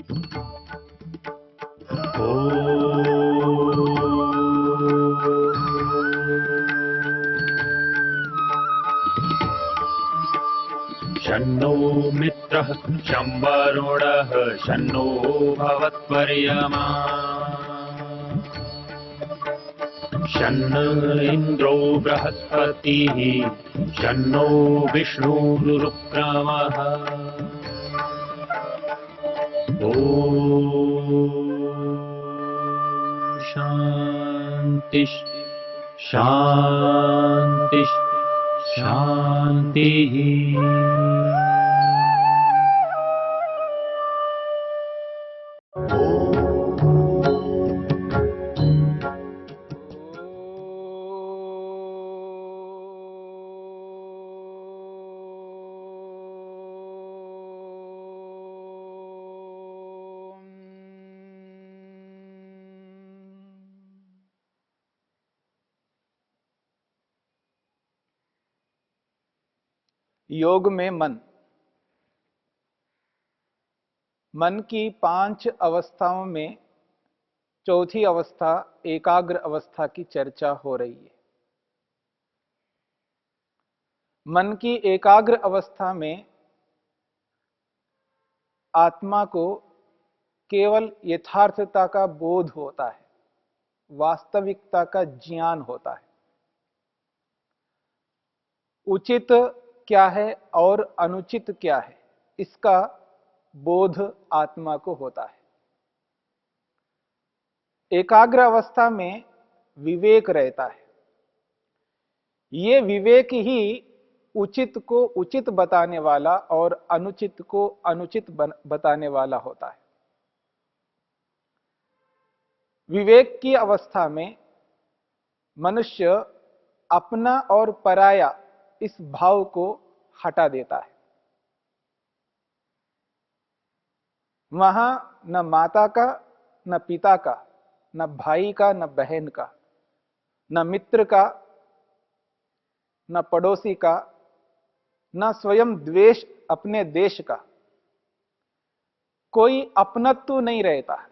शन्नो मित्रः शं वरुणः शन्नो भवत्वर्यमा शन्न इन्द्रो बृहस्पतिः शन्नो विष्णुरुक्रमः ॐ शान्ति शान्ति शान्तिः। योग में मन की 5 अवस्थाओं में चौथी अवस्था एकाग्र अवस्था की चर्चा हो रही है। मन की एकाग्र अवस्था में आत्मा को केवल यथार्थता का बोध होता है, वास्तविकता का ज्ञान होता है। उचित क्या है और अनुचित क्या है, इसका बोध आत्मा को होता है। एकाग्र अवस्था में विवेक रहता है। ये विवेक ही उचित को उचित बताने वाला और अनुचित को अनुचित बताने वाला होता है। विवेक की अवस्था में मनुष्य अपना और पराया इस भाव को हटा देता है। वहां न माता का, न पिता का, न भाई का, न बहन का, न मित्र का, न पड़ोसी का, न स्वयं द्वेष अपने देश का, कोई अपनत्व नहीं रहता है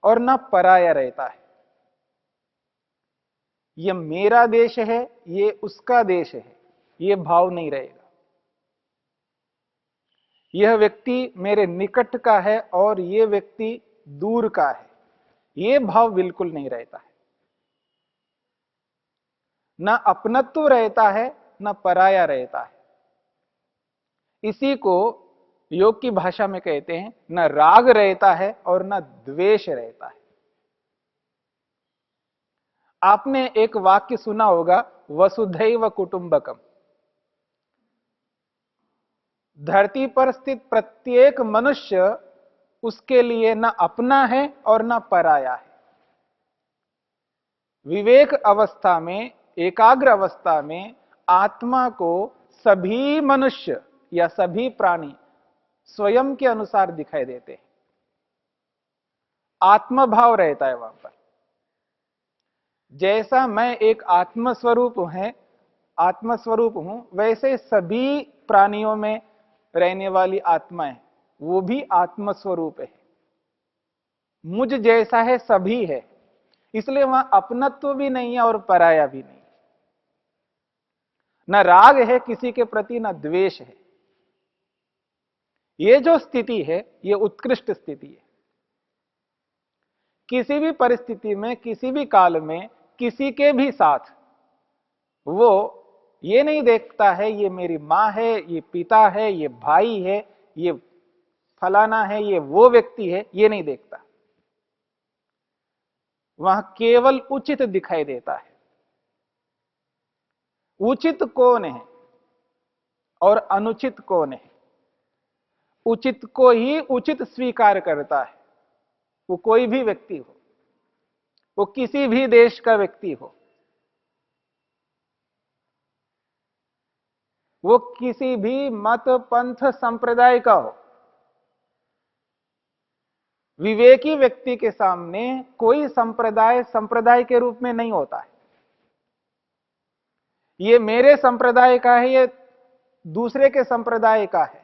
और न पराया रहता है। ये मेरा देश है, ये उसका देश है, ये भाव नहीं रहेगा। यह व्यक्ति मेरे निकट का है और ये व्यक्ति दूर का है, ये भाव बिल्कुल नहीं रहता है। न अपनत्व रहता है, न पराया रहता है। इसी को योग की भाषा में कहते हैं, न राग रहता है और न द्वेष रहता है। आपने एक वाक्य सुना होगा, वसुधैव कुटुंबकम। धरती पर स्थित प्रत्येक मनुष्य उसके लिए न अपना है और न पराया है। विवेक अवस्था में, एकाग्र अवस्था में आत्मा को सभी मनुष्य या सभी प्राणी स्वयं के अनुसार दिखाई देते हैं। आत्मभाव रहता है वहां पर। जैसा मैं एक आत्मस्वरूप हूं, वैसे सभी प्राणियों में रहने वाली आत्माएं वो भी आत्मस्वरूप है। मुझ जैसा है सभी है, इसलिए वहां अपनत्व भी नहीं है और पराया भी नहीं। न राग है किसी के प्रति, न द्वेष है। ये जो स्थिति है, ये उत्कृष्ट स्थिति है। किसी भी परिस्थिति में, किसी भी काल में, किसी के भी साथ वो ये नहीं देखता है ये मेरी मां है, ये पिता है, ये भाई है, ये फलाना है, ये वो व्यक्ति है, ये नहीं देखता। वहां केवल उचित दिखाई देता है। उचित कौन है और अनुचित कौन है? उचित को ही उचित स्वीकार करता है। वो कोई भी व्यक्ति हो, वो किसी भी देश का व्यक्ति हो, वो किसी भी मत पंथ संप्रदाय का हो। विवेकी व्यक्ति के सामने कोई संप्रदाय के रूप में नहीं होता है। ये मेरे संप्रदाय का है, ये दूसरे के संप्रदाय का है।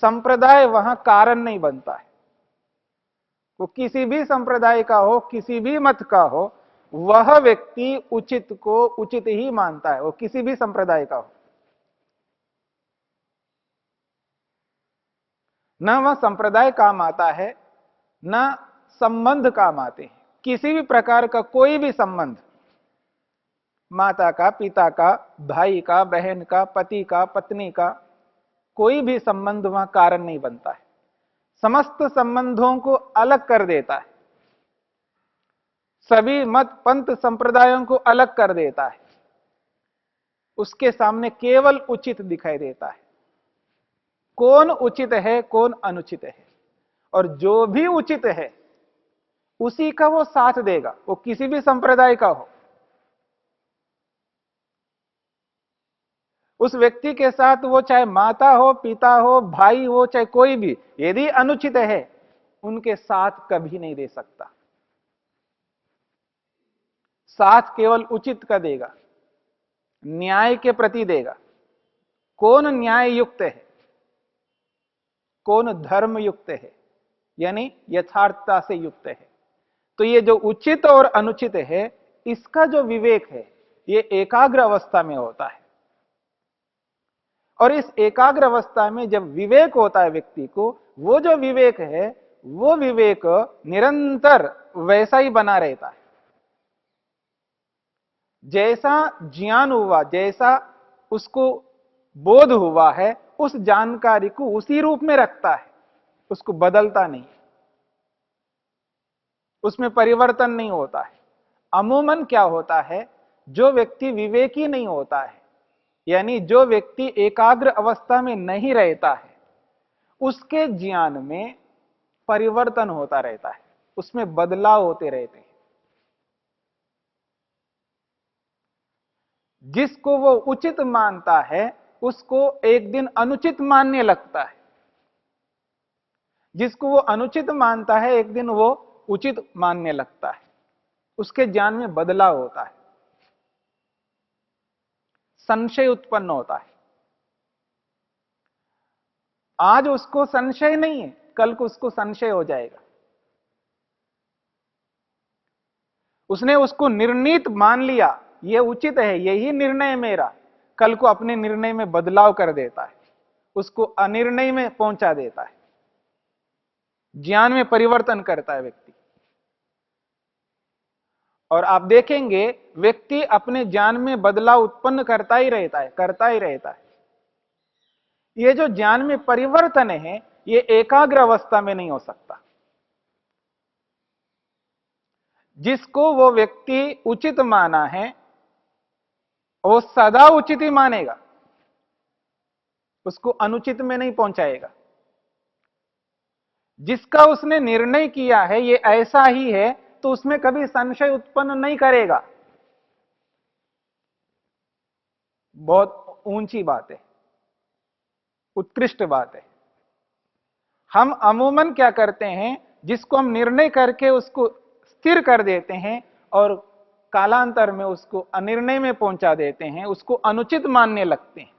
संप्रदाय वहां कारण नहीं बनता है। वो किसी भी संप्रदाय का हो, किसी भी मत का हो, वह व्यक्ति उचित को उचित ही मानता है, वो किसी भी संप्रदाय का हो। न वह संप्रदाय काम आता है, न संबंध काम आते हैं। किसी भी प्रकार का कोई भी संबंध, माता का, पिता का, भाई का, बहन का, पति का, पत्नी का, कोई भी संबंध वहां कारण नहीं बनता है। समस्त संबंधों को अलग कर देता है, सभी मत पंथ संप्रदायों को अलग कर देता है। उसके सामने केवल उचित दिखाई देता है। कौन उचित है, कौन अनुचित है, और जो भी उचित है उसी का वो साथ देगा, वो किसी भी संप्रदाय का हो। उस व्यक्ति के साथ वो चाहे माता हो, पिता हो, भाई हो, चाहे कोई भी, यदि अनुचित है उनके साथ कभी नहीं दे सकता। साथ केवल उचित का देगा, न्याय के प्रति देगा। कौन न्याय युक्त है, कौन धर्म युक्त है, यानी यथार्थता से युक्त है। तो ये जो उचित और अनुचित है, इसका जो विवेक है, ये एकाग्र अवस्था में होता है। और इस एकाग्र अवस्था में जब विवेक होता है व्यक्ति को, वो जो विवेक है, वो विवेक निरंतर वैसा ही बना रहता है। जैसा ज्ञान हुआ, जैसा उसको बोध हुआ है, उस जानकारी को उसी रूप में रखता है, उसको बदलता नहीं, उसमें परिवर्तन नहीं होता है। अमूमन क्या होता है, जो व्यक्ति विवेकी नहीं होता है, यानी जो व्यक्ति एकाग्र अवस्था में नहीं रहता है, उसके ज्ञान में परिवर्तन होता रहता है, उसमें बदलाव होते रहते हैं। जिसको वो उचित मानता है, उसको एक दिन अनुचित मानने लगता है। जिसको वो अनुचित मानता है, एक दिन वो उचित मानने लगता है। उसके ज्ञान में बदलाव होता है, संशय उत्पन्न होता है। आज उसको संशय नहीं है, कल को उसको संशय हो जाएगा। उसने उसको निर्णीत मान लिया, यह उचित है, यही निर्णय मेरा, कल को अपने निर्णय में बदलाव कर देता है, उसको अनिर्णय में पहुंचा देता है, ज्ञान में परिवर्तन करता है व्यक्ति। और आप देखेंगे व्यक्ति अपने ज्ञान में बदलाव उत्पन्न करता ही रहता है, करता ही रहता है। ये जो ज्ञान में परिवर्तन है, ये एकाग्र अवस्था में नहीं हो सकता। जिसको वो व्यक्ति उचित माना है, वो सदा उचित ही मानेगा, उसको अनुचित में नहीं पहुंचाएगा। जिसका उसने निर्णय किया है ये ऐसा ही है, तो उसमें कभी संशय उत्पन्न नहीं करेगा। बहुत ऊंची बात है, उत्कृष्ट बात है। हम अमूमन क्या करते हैं, जिसको हम निर्णय करके उसको स्थिर कर देते हैं और कालांतर में उसको अनिर्णय में पहुंचा देते हैं, उसको अनुचित मानने लगते हैं।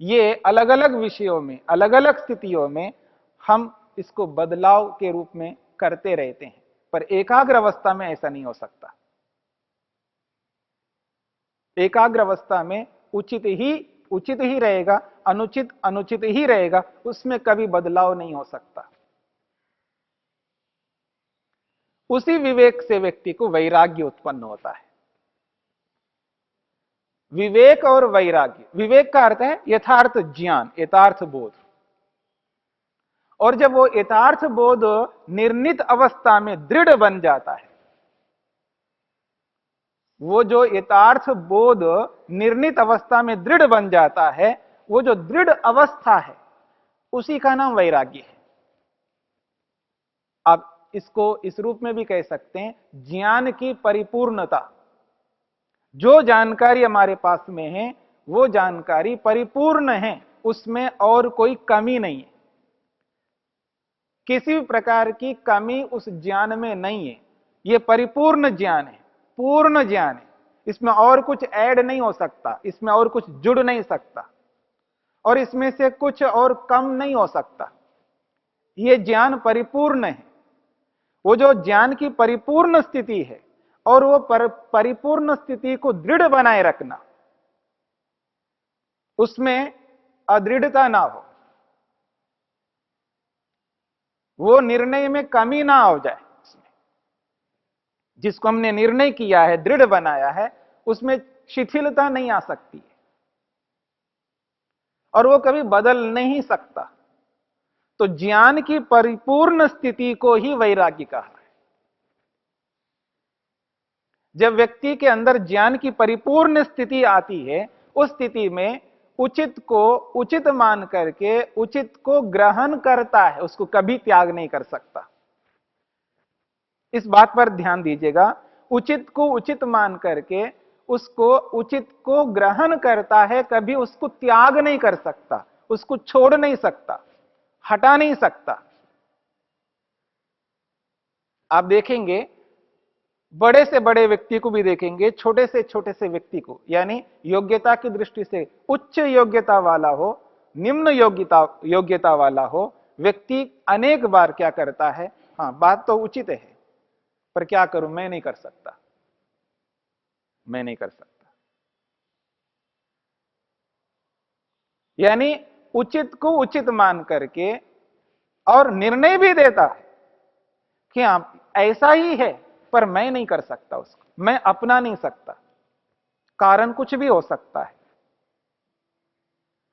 ये अलग अलग विषयों में, अलग अलग स्थितियों में हम इसको बदलाव के रूप में करते रहते हैं, पर एकाग्र अवस्था में ऐसा नहीं हो सकता। एकाग्र अवस्था में उचित ही रहेगा, अनुचित अनुचित ही रहेगा, उसमें कभी बदलाव नहीं हो सकता। उसी विवेक से व्यक्ति को वैराग्य उत्पन्न होता है। विवेक और वैराग्य, विवेक का अर्थ है यथार्थ ज्ञान, यथार्थ बोध। और जब वो यथार्थ बोध निर्णीत अवस्था में दृढ़ बन जाता है, वो जो यथार्थ बोध निर्णीत अवस्था में दृढ़ बन जाता है, वो जो दृढ़ अवस्था है, उसी का नाम वैराग्य है। आप इसको इस रूप में भी कह सकते हैं, ज्ञान की परिपूर्णता। जो जानकारी हमारे पास में है, वो जानकारी परिपूर्ण है, उसमें और कोई कमी नहीं है। किसी भी प्रकार की कमी उस ज्ञान में नहीं है। यह परिपूर्ण ज्ञान है, पूर्ण ज्ञान है। इसमें और कुछ ऐड नहीं हो सकता, इसमें और कुछ जुड़ नहीं सकता, और इसमें से कुछ और कम नहीं हो सकता। ये ज्ञान परिपूर्ण है। वो जो ज्ञान की परिपूर्ण स्थिति है और वो परिपूर्ण स्थिति को दृढ़ बनाए रखना, उसमें अदृढ़ता ना हो, वो निर्णय में कमी ना हो जाए। जिसको हमने निर्णय किया है, दृढ़ बनाया है, उसमें शिथिलता नहीं आ सकती है और वो कभी बदल नहीं सकता। तो ज्ञान की परिपूर्ण स्थिति को ही वैराग्य कहा है। जब व्यक्ति के अंदर ज्ञान की परिपूर्ण स्थिति आती है, उस स्थिति में उचित को उचित मान करके उचित को ग्रहण करता है, उसको कभी त्याग नहीं कर सकता। इस बात पर ध्यान दीजिएगा, उचित को उचित मान करके उसको उचित को ग्रहण करता है, कभी उसको त्याग नहीं कर सकता, उसको छोड़ नहीं सकता, हटा नहीं सकता। आप देखेंगे, बड़े से बड़े व्यक्ति को भी देखेंगे, छोटे से व्यक्ति को, यानी योग्यता की दृष्टि से उच्च योग्यता वाला हो, निम्न योग्यता वाला हो, व्यक्ति अनेक बार क्या करता है, हाँ बात तो उचित है पर क्या करूं, मैं नहीं कर सकता, मैं नहीं कर सकता। यानी उचित को उचित मान करके और निर्णय भी देता है कि हाँ ऐसा ही है पर मैं नहीं कर सकता, उसको मैं अपना नहीं सकता, कारण कुछ भी हो सकता है।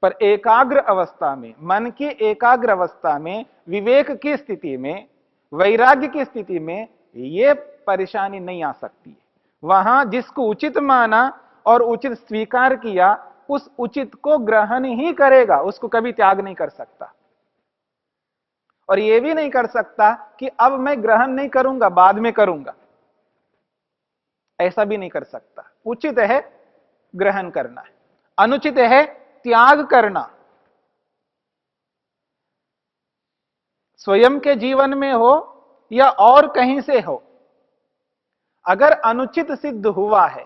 पर एकाग्र अवस्था में, मन की एकाग्र अवस्था में, विवेक की स्थिति में, वैराग्य की स्थिति में यह परेशानी नहीं आ सकती है। वहां जिसको उचित माना और उचित स्वीकार किया, उस उचित को ग्रहण ही करेगा, उसको कभी त्याग नहीं कर सकता। और यह भी नहीं कर सकता कि अब मैं ग्रहण नहीं करूंगा, बाद में करूंगा, ऐसा भी नहीं कर सकता। उचित है ग्रहण करना है, अनुचित है त्याग करना। स्वयं के जीवन में हो या और कहीं से हो, अगर अनुचित सिद्ध हुआ है,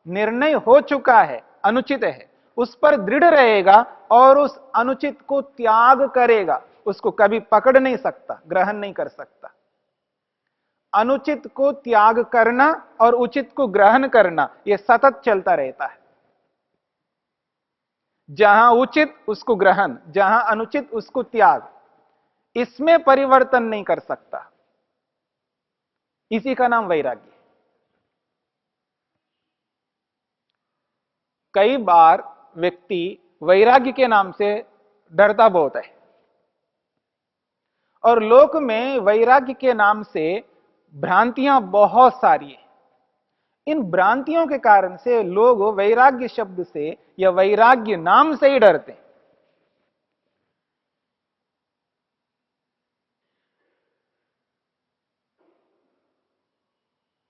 निर्णय हो चुका है, अनुचित है, उस पर दृढ़ रहेगा और उस अनुचित को त्याग करेगा, उसको कभी पकड़ नहीं सकता, ग्रहण नहीं कर सकता। अनुचित को त्याग करना और उचित को ग्रहण करना, यह सतत चलता रहता है। जहां उचित उसको ग्रहण, जहां अनुचित उसको त्याग, इसमें परिवर्तन नहीं कर सकता। इसी का नाम वैराग्य है। कई बार व्यक्ति वैराग्य के नाम से डरता बहुत है और लोक में वैराग्य के नाम से भ्रांतियां बहुत सारी हैं। इन भ्रांतियों के कारण से लोग वैराग्य शब्द से या वैराग्य नाम से ही डरते हैं।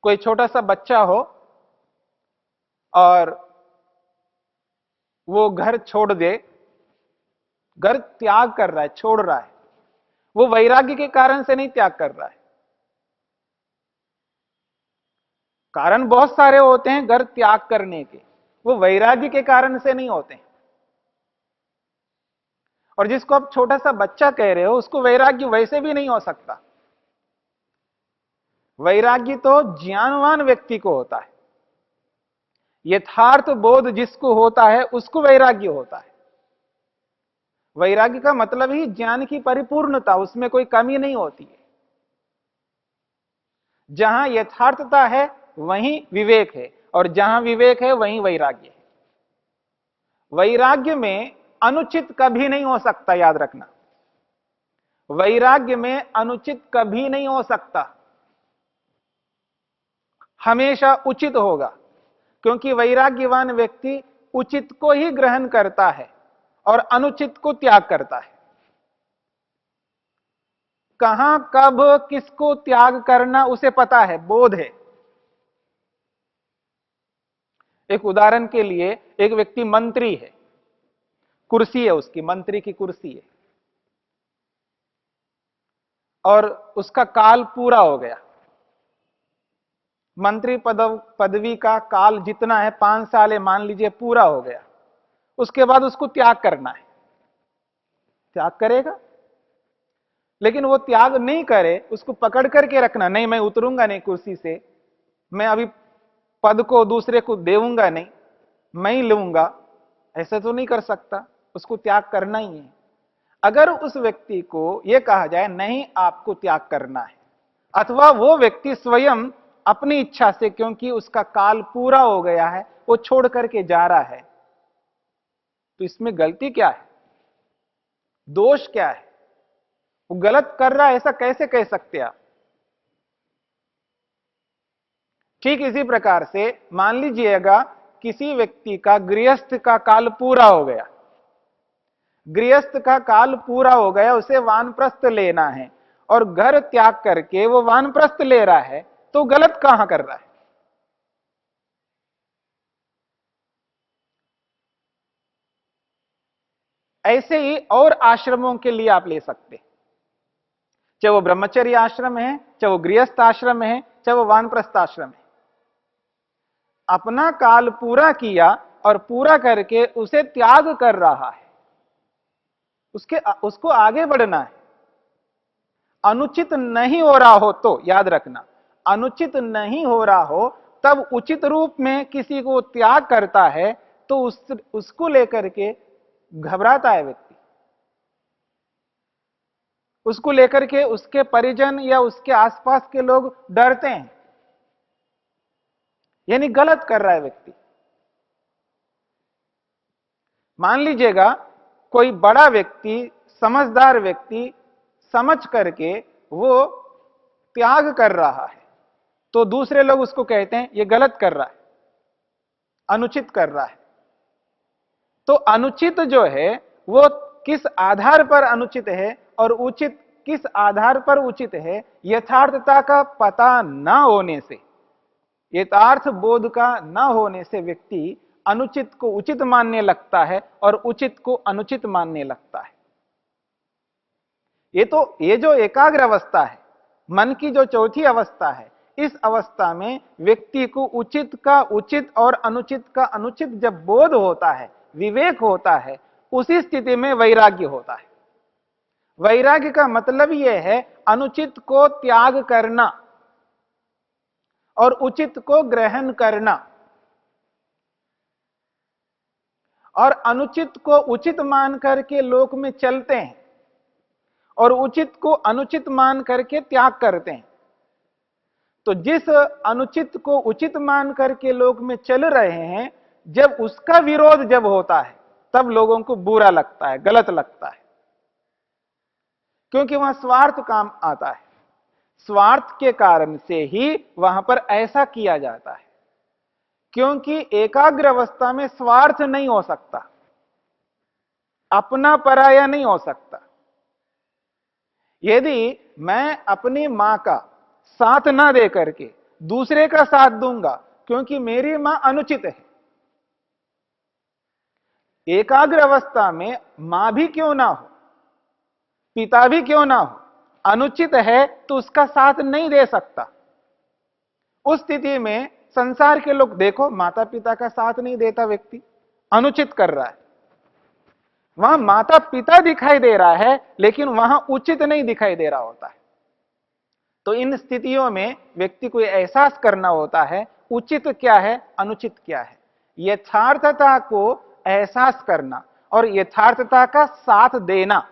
कोई छोटा सा बच्चा हो और वो घर छोड़ दे, घर त्याग कर रहा है, छोड़ रहा है, वो वैराग्य के कारण से नहीं त्याग कर रहा है। कारण बहुत सारे होते हैं घर त्याग करने के, वो वैराग्य के कारण से नहीं होते हैं। और जिसको आप छोटा सा बच्चा कह रहे हो, उसको वैराग्य वैसे भी नहीं हो सकता। वैराग्य तो ज्ञानवान व्यक्ति को होता है, यथार्थ बोध जिसको होता है उसको वैराग्य होता है। वैराग्य का मतलब ही ज्ञान की परिपूर्णता, उसमें कोई कमी नहीं होती है। जहां यथार्थता है वहीं विवेक है और जहां विवेक है वहीं वैराग्य है। वैराग्य में अनुचित कभी नहीं हो सकता, याद रखना। वैराग्य में अनुचित कभी नहीं हो सकता, हमेशा उचित होगा, क्योंकि वैराग्यवान व्यक्ति उचित को ही ग्रहण करता है और अनुचित को त्याग करता है। कहां कब किसको त्याग करना उसे पता है, बोध है। एक उदाहरण के लिए, एक व्यक्ति मंत्री है, कुर्सी है उसकी, मंत्री की कुर्सी है, और उसका काल पूरा हो गया। मंत्री पदवी का काल जितना है 5 साल है, मान लीजिए पूरा हो गया। उसके बाद उसको त्याग करना है, त्याग करेगा? लेकिन वो त्याग नहीं करे, उसको पकड़ करके रखना, नहीं मैं उतरूंगा नहीं कुर्सी से, मैं अभी पद को दूसरे को देऊंगा नहीं, मैं ही लूंगा, ऐसा तो नहीं कर सकता, उसको त्याग करना ही है। अगर उस व्यक्ति को यह कहा जाए नहीं आपको त्याग करना है, अथवा वो व्यक्ति स्वयं अपनी इच्छा से, क्योंकि उसका काल पूरा हो गया है, वो छोड़ करके जा रहा है, तो इसमें गलती क्या है, दोष क्या है, वो गलत कर रहा है ऐसा कैसे कह सकते आप। ठीक इसी प्रकार से मान लीजिएगा किसी व्यक्ति का गृहस्थ का काल पूरा हो गया, गृहस्थ का काल पूरा हो गया, उसे वानप्रस्थ लेना है और घर त्याग करके वो वानप्रस्थ ले रहा है, तो गलत कहां कर रहा है। ऐसे ही और आश्रमों के लिए आप ले सकते, चाहे वो ब्रह्मचर्य आश्रम है, चाहे वो गृहस्थ आश्रम है, चाहे वो वानप्रस्थ आश्रम है, अपना काल पूरा किया और पूरा करके उसे त्याग कर रहा है, उसको आगे बढ़ना है। अनुचित नहीं हो रहा हो तो याद रखना, अनुचित नहीं हो रहा हो तब उचित रूप में किसी को त्याग करता है तो उसको लेकर के घबराता है व्यक्ति, उसको लेकर के उसके परिजन या उसके आसपास के लोग डरते हैं, यानी गलत कर रहा है व्यक्ति। मान लीजिएगा कोई बड़ा व्यक्ति, समझदार व्यक्ति समझ करके वो त्याग कर रहा है, तो दूसरे लोग उसको कहते हैं ये गलत कर रहा है, अनुचित कर रहा है। तो अनुचित जो है वो किस आधार पर अनुचित है और उचित किस आधार पर उचित है, यथार्थता का पता न होने से, यथार्थ बोध का न होने से व्यक्ति अनुचित को उचित मानने लगता है और उचित को अनुचित मानने लगता है। ये जो एकाग्र अवस्था है, मन की जो चौथी अवस्था है, इस अवस्था में व्यक्ति को उचित का उचित और अनुचित का अनुचित जब बोध होता है, विवेक होता है, उसी स्थिति में वैराग्य होता है। वैराग्य का मतलब यह है अनुचित को त्याग करना और उचित को ग्रहण करना, और अनुचित को उचित मान करके लोक में चलते हैं और उचित को अनुचित मान करके त्याग करते हैं। तो जिस अनुचित को उचित मान करके लोक में चल रहे हैं, जब उसका विरोध जब होता है तब लोगों को बुरा लगता है, गलत लगता है, क्योंकि वहां स्वार्थ काम आता है। स्वार्थ के कारण से ही वहां पर ऐसा किया जाता है, क्योंकि एकाग्र अवस्था में स्वार्थ नहीं हो सकता, अपना पराया नहीं हो सकता। यदि मैं अपनी मां का साथ ना दे करके दूसरे का साथ दूंगा क्योंकि मेरी मां अनुचित है, एकाग्र अवस्था में मां भी क्यों ना हो, पिता भी क्यों ना हो, अनुचित है तो उसका साथ नहीं दे सकता। उस स्थिति में संसार के लोग देखो, माता पिता का साथ नहीं देता व्यक्ति, अनुचित कर रहा है। वहां माता पिता दिखाई दे रहा है लेकिन वहां उचित नहीं दिखाई दे रहा होता है। तो इन स्थितियों में व्यक्ति को एहसास करना होता है उचित क्या है, अनुचित क्या है। यथार्थता को एहसास करना और यथार्थता का साथ देना,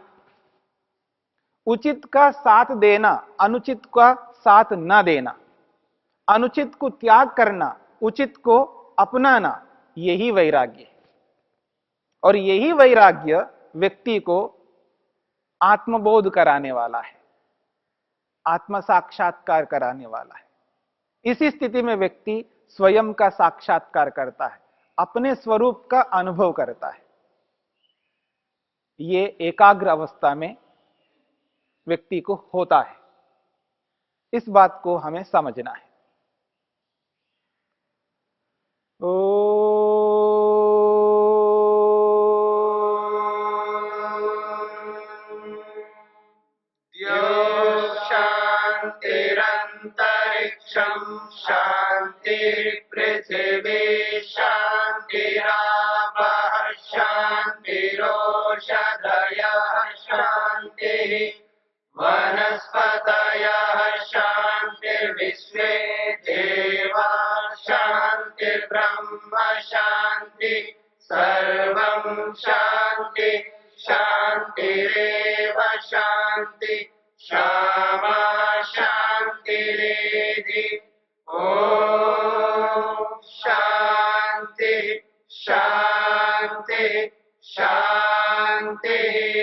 उचित का साथ देना, अनुचित का साथ न देना, अनुचित को त्याग करना, उचित को अपनाना, यही वैराग्य है। और यही वैराग्य व्यक्ति को आत्मबोध कराने वाला है, आत्म साक्षात्कार कराने वाला है। इसी स्थिति में व्यक्ति स्वयं का साक्षात्कार करता है, अपने स्वरूप का अनुभव करता है। ये एकाग्र अवस्था में व्यक्ति को होता है, इस बात को हमें समझना है। शांतिरंतरिक्षं शांतिर्पृथिवी शांतिरापः शांतिरोषधयः शांतिः वनस्पतयः शान्तिर्विश्वे देवा शान्तिर्ब्रह्म शान्ति सर्वं शान्ति शान्तिरेव शान्ति क्षमा शान्तिरेधि ॐ शान्ति शान्ति शान्तिः